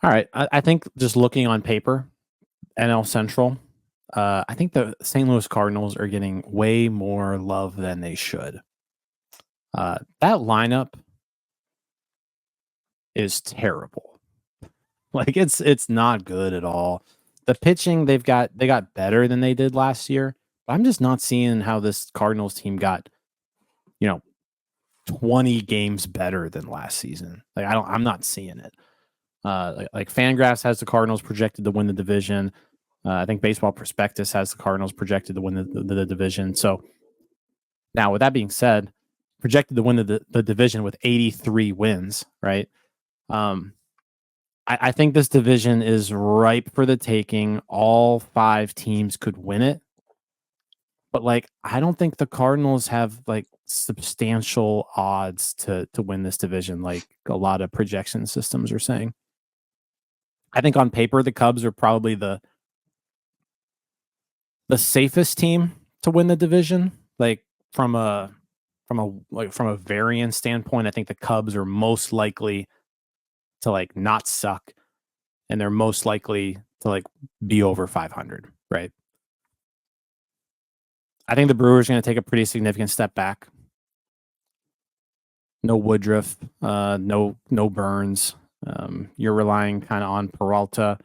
All right. I think just looking on paper, NL Central, I think the St. Louis Cardinals are getting way more love than they should. That lineup is terrible. Like it's not good at all. The pitching they got better than they did last year. But I'm just not seeing how this Cardinals team got, you know, 20 games better than last season. Like I'm not seeing it. Like Fangraphs has the Cardinals projected to win the division. I think Baseball Prospectus has the Cardinals projected to win the division. So now, with that being said, projected to win the division with 83 wins, right? I think this division is ripe for the taking. All 5 teams could win it. But like, I don't think the Cardinals have like substantial odds to win this division, like a lot of projection systems are saying. I think on paper the Cubs are probably the safest team to win the division. Like from a variance standpoint, I think the Cubs are most likely to like not suck, and they're most likely to like be over 500, right? I think the Brewers are going to take a pretty significant step back. No Woodruff, no Burns. You're relying kind of on Peralta,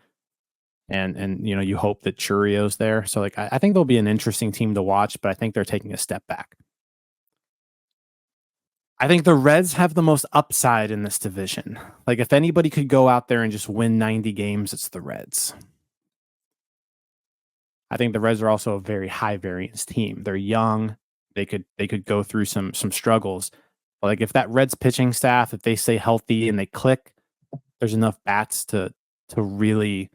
and you know you hope that Churio's there. So like I think they'll be an interesting team to watch, but I think they're taking a step back. I think the Reds have the most upside in this division. Like if anybody could go out there and just win 90 games, it's the Reds. I think the Reds are also a very high variance team. They're young. They could go through some struggles. But like if that Reds pitching staff, if they stay healthy and they click, there's enough bats to really,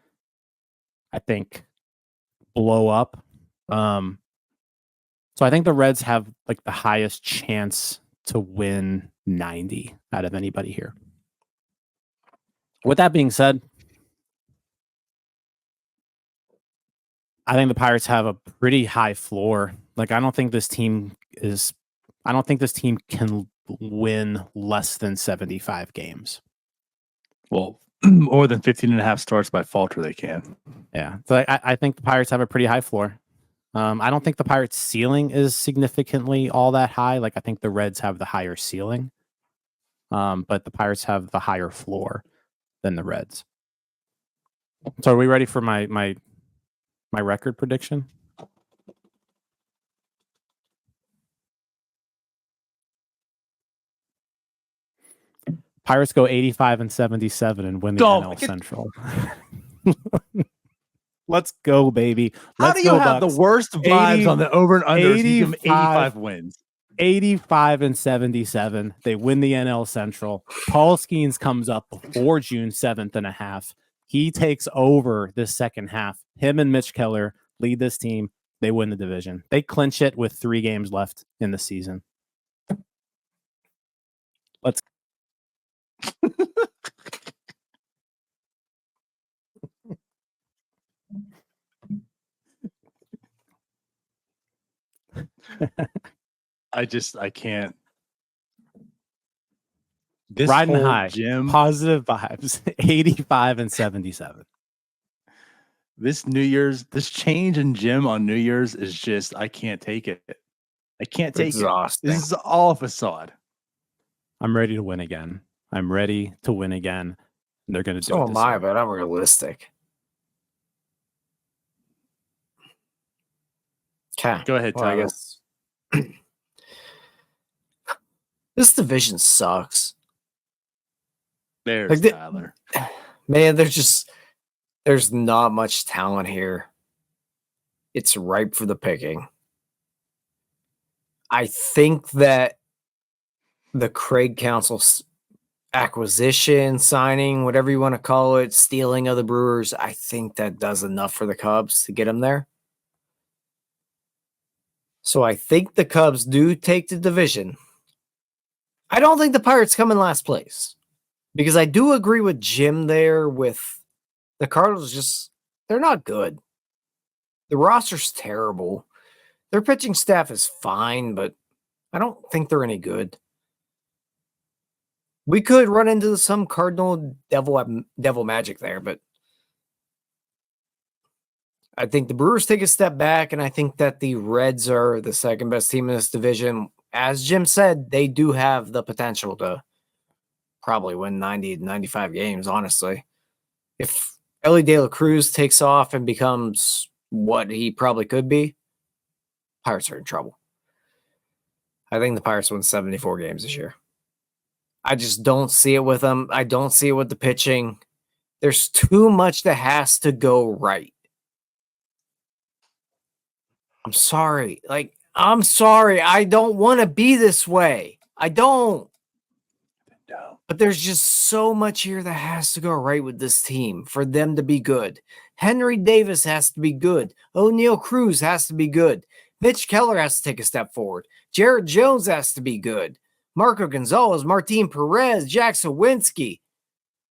I think, blow up. So I think the Reds have like the highest chance to win 90 out of anybody here. With that being said, I think the Pirates have a pretty high floor. Like I don't think this team can win less than 75 games. Well, more than 15 and a half starts by falter they can. Yeah. So I think the Pirates have a pretty high floor. I don't think the Pirates' ceiling is significantly all that high. Like I think the Reds have the higher ceiling. But the Pirates have the higher floor than the Reds. So are we ready for my record prediction? Pirates go 85-77 and win the NL Central. Let's go, baby. How do you have the worst vibes on the over and under? 85 wins. 85-77. They win the NL Central. Paul Skeens comes up before June 7th and a half. He takes over this second half. Him and Mitch Keller lead this team. They win the division. They clinch it with 3 games left in the season. Let's. I can't. This riding high, Jim. Positive vibes. 85-77. This change in Jim on New Year's is just, I can't take it. I can't take it. This is all facade. I'm ready to win again. I'm ready to win again. They're going to do it. So am I, but I'm realistic. Okay. Go ahead, Tyler. I guess this division sucks. There's Tyler. Man, there's not much talent here. It's ripe for the picking. I think that the Craig Council's acquisition, signing, whatever you want to call it, stealing of the Brewers, I think that does enough for the Cubs to get them there. So I think the Cubs do take the division. I don't think the Pirates come in last place because I do agree with Jim there with the Cardinals. They're not good. The roster's terrible. Their pitching staff is fine, but I don't think they're any good. We could run into some Cardinal devil magic there, but I think the Brewers take a step back, and I think that the Reds are the second best team in this division. As Jim said, they do have the potential to probably win 90 to 95 games, honestly. If Ellie De La Cruz takes off and becomes what he probably could be, Pirates are in trouble. I think the Pirates win 74 games this year. I just don't see it with them. I don't see it with the pitching. There's too much that has to go right. I'm sorry. I'm sorry. I don't want to be this way. I don't. No. But there's just so much here that has to go right with this team for them to be good. Henry Davis has to be good. O'Neal Cruz has to be good. Mitch Keller has to take a step forward. Jared Jones has to be good. Marco Gonzalez, Martin Perez, Jack Sawinski,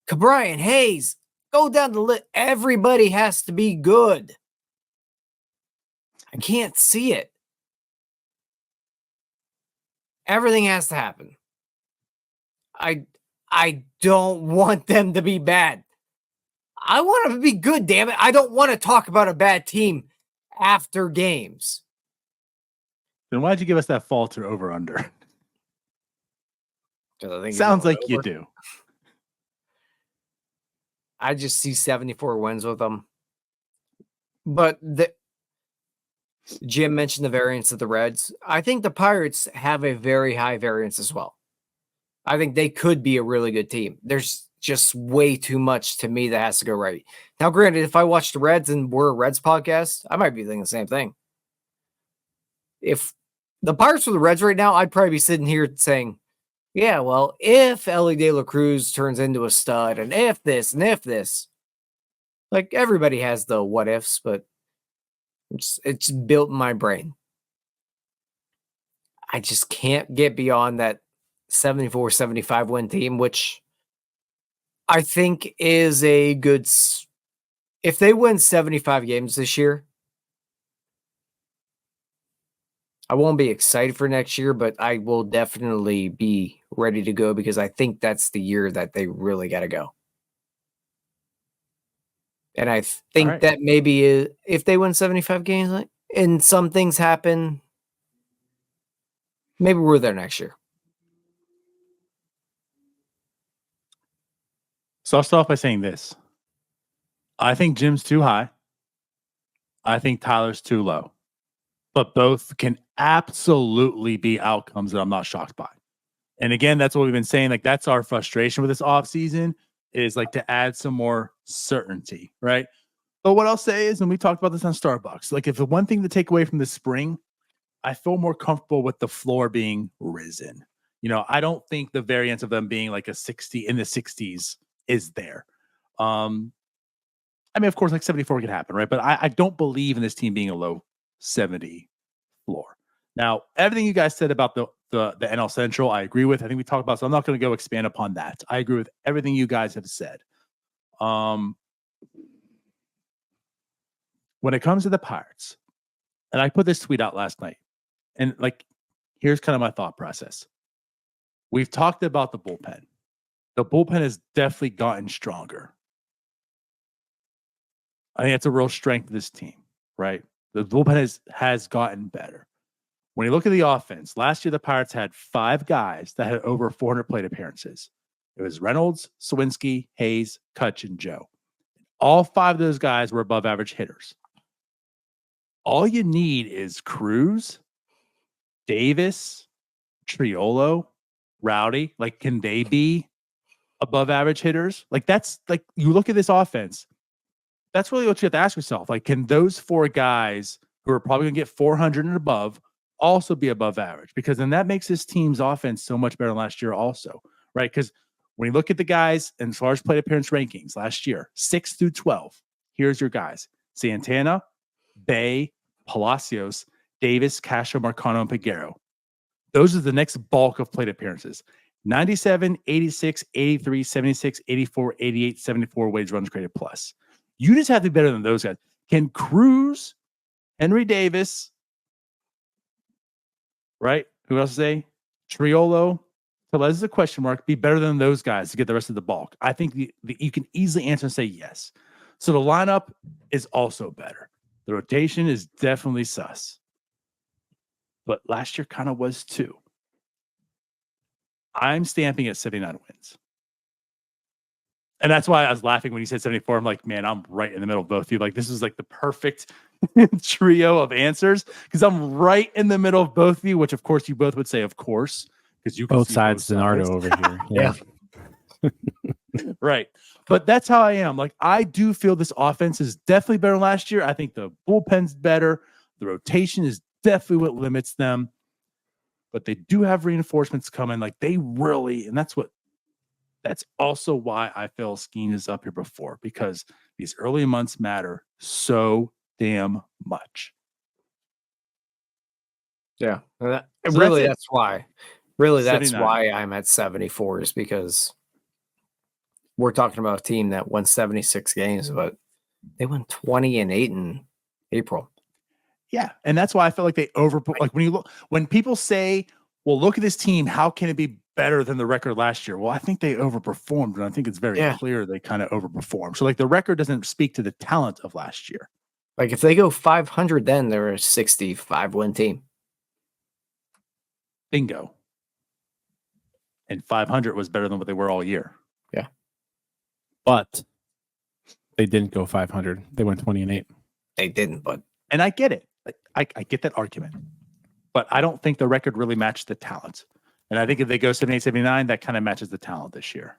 Cabrian Hayes. Go down the list. Everybody has to be good. I can't see it. Everything has to happen. I don't want them to be bad. I want them to be good, damn it. I don't want to talk about a bad team after games. Then why'd you give us that falter over under? Sounds like you do. I just see 74 wins with them. But Jim mentioned the variance of the Reds. I think the Pirates have a very high variance as well. I think they could be a really good team. There's just way too much to me that has to go right. Now, granted, if I watch the Reds and we're a Reds podcast, I might be thinking the same thing. If the Pirates were the Reds right now, I'd probably be sitting here saying, yeah, well, if Ellie De La Cruz turns into a stud, and if this, and if this. Like, everybody has the what ifs, but it's built in my brain. I just can't get beyond that 74-75 win team, which I think is a good. If they win 75 games this year, I won't be excited for next year, but I will definitely be ready to go because I think that's the year that they really got to go. And I think that maybe if they win 75 games and some things happen, maybe we're there next year. So I'll start off by saying this. I think Jim's too high. I think Tyler's too low. But both can absolutely be outcomes that I'm not shocked by. And again, that's what we've been saying. Like, that's our frustration with this offseason is like to add some more certainty, right? But what I'll say is, and we talked about this on Starbucks, like if the one thing to take away from this spring, I feel more comfortable with the floor being risen. You know, I don't think the variance of them being like a 60 in the 60s is there. I mean, of course, like 74 could happen, right? But I don't believe in this team being a low 70 floor. Now, everything you guys said about the NL Central, I agree with. I think we talked about, so I'm not going to go expand upon that. I agree with everything you guys have said. When it comes to the Pirates, and I put this tweet out last night, and like, here's kind of my thought process. We've talked about the bullpen. The bullpen has definitely gotten stronger. I think that's a real strength of this team, right? The bullpen has gotten better. When you look at the offense, last year the Pirates had 5 guys that had over 400 plate appearances. It was Reynolds, Sawinski, Hayes, Kutch, and Joe. All 5 of those guys were above average hitters. All you need is Cruz, Davis, Triolo, Rowdy. Like, can they be above average hitters? Like, that's like, you look at this offense, that's really what you have to ask yourself. Like, can those 4 guys who are probably going to get 400 and above also be above average? Because then that makes this team's offense so much better than last year also, right? Because when you look at the guys and as far as plate appearance rankings last year, 6 through 12, here's your guys. Santana, Bay, Palacios, Davis, Castro, Marcano, and Peguero. Those are the next bulk of plate appearances. 97, 86, 83, 76, 84, 88, 74 weighted runs created plus. You just have to be better than those guys. Can Cruz, Henry Davis, right? Who else say? Triolo, Tellez is a question mark. Be better than those guys to get the rest of the bulk. I think you can easily answer and say yes. So the lineup is also better. The rotation is definitely sus. But last year kind of was too. I'm stamping at 79 wins. And that's why I was laughing when you said 74. I'm like, man, I'm right in the middle of both of you. Like, this is like the perfect trio of answers because I'm right in the middle of both of you, which of course you both would say, of course, because you can Both see sides, both Zanardo sides. over here. Yeah. Right. But that's how I am. Like, I do feel this offense is definitely better than last year. I think the bullpen's better. The rotation is definitely what limits them. But they do have reinforcements coming. Like, they really, and that's also why I feel Skeen is up here before, because these early months matter so damn much. Yeah. So Really, that's it. that's why. Really, that's 79. why I'm at 74 is because we're talking about a team that won 76 games, but they won 20-8 in April. Yeah. And that's why I feel like they like when people say, well, look at this team, how can it be better than the record last year? Well, I think they overperformed, and I think it's very clear they kind of overperformed. So like the record doesn't speak to the talent of last year. Like if they go 500, then they're a 65 win team. Bingo. And 500 was better than what they were all year. Yeah. But they didn't go 500. They went 20-8. They didn't, but. And I get it. I get that argument. But I don't think the record really matched the talent. And I think if they go 78, 79, that kind of matches the talent this year.